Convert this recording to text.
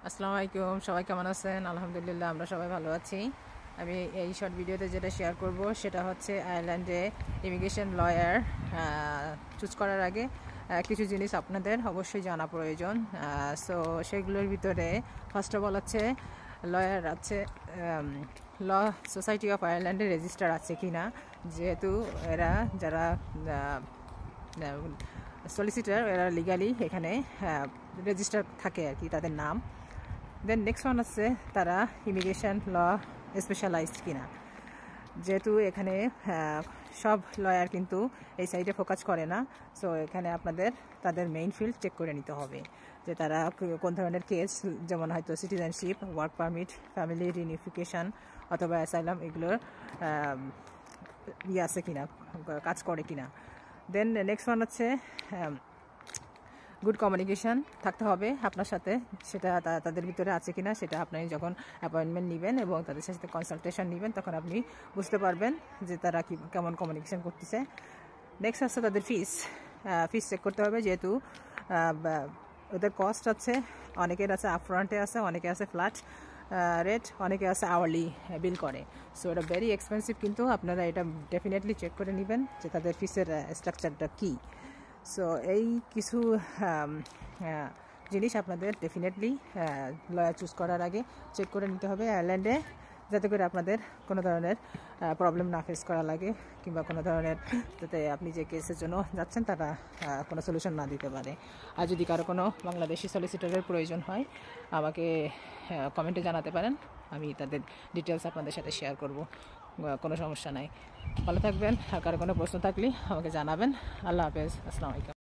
আসসালামু আলাইকুম, সবাই কেমন আছেন? আলহামদুলিল্লাহ, আমরা সবাই ভালো আছি। আমি এই শর্ট ভিডিওতে যেটা শেয়ার করব সেটা হচ্ছে আয়ারল্যান্ডে ইমিগ্রেশন লয়ার চুজ করার আগে কিছু জিনিস আপনাদের অবশ্যই জানা প্রয়োজন। সো সেগুলোর ভিতরে ফার্স্ট অফ অল হচ্ছে লয়ার আছে, ল সোসাইটি অফ আয়ারল্যান্ডে রেজিস্টার আছে কি না, যেহেতু এরা যারা সলিসিটার এরা লিগালি এখানে রেজিস্টার থাকে আর কি, তাদের নাম। দেন নেক্সট ওয়ান আছে তারা ইমিগ্রেশন ল স্পেশালাইজড কিনা, যেহেতু এখানে সব লয়ার কিন্তু এই সাইডে ফোকাস করে না। সো এখানে আপনাদের তাদের মেইন ফিল্ড চেক করে নিতে হবে যে তারা কোন ধরনের কেস, যেমন হয়তো citizenship, work permit, family reunification অথবা অ্যাসাইলাম, এগুলোর আছে কিনা, কাজ করে কিনা। দেন নেক্সট ওয়ান হচ্ছে গুড কমিউনিকেশন থাকতে হবে আপনার সাথে, সেটা তাদের ভিতরে আছে কিনা সেটা আপনি যখন অ্যাপয়েন্টমেন্ট নেবেন এবং তাদের সাথে কনসালটেশন নেবেন তখন আপনি বুঝতে পারবেন যে তারা কেমন কমিউনিকেশন করতেছে। নেক্সট আছে তাদের ফিস চেক করতে হবে, যেহেতু ওদের কস্ট আছে, অনেকের আছে আপফ্রন্টে আছে, অনেকে আছে ফ্ল্যাট রেট, অনেকে আছে আওয়ারলি বিল করে। সো এটা ভেরি এক্সপেন্সিভ, কিন্তু আপনারা এটা ডেফিনেটলি চেক করে নেবেন যে তাদের ফিসের স্ট্রাকচারটা কী। সো এই কিছু জিনিস আপনাদের ডেফিনেটলি লয়ার চুজ করার আগে চেক করে নিতে হবে আয়ারল্যান্ডে, যাতে করে আপনাদের কোনো ধরনের প্রবলেম না ফেস করা লাগে, কিংবা কোনো ধরনের যাতে আপনি যে কেসের জন্য যাচ্ছেন তারা কোনো সলিউশন না দিতে পারে। আর যদি কারো কোনো বাংলাদেশি সলিসিটরের প্রয়োজন হয় আমাকে কমেন্টে জানাতে পারেন, আমি তাদের ডিটেলস আপনাদের সাথে শেয়ার করব, কোনো সমস্যা নাই। ভালো থাকবেন, আর কারো কোনো প্রশ্ন থাকলে আমাকে জানাবেন। আল্লাহ হাফেজ, আসসালামু আলাইকুম।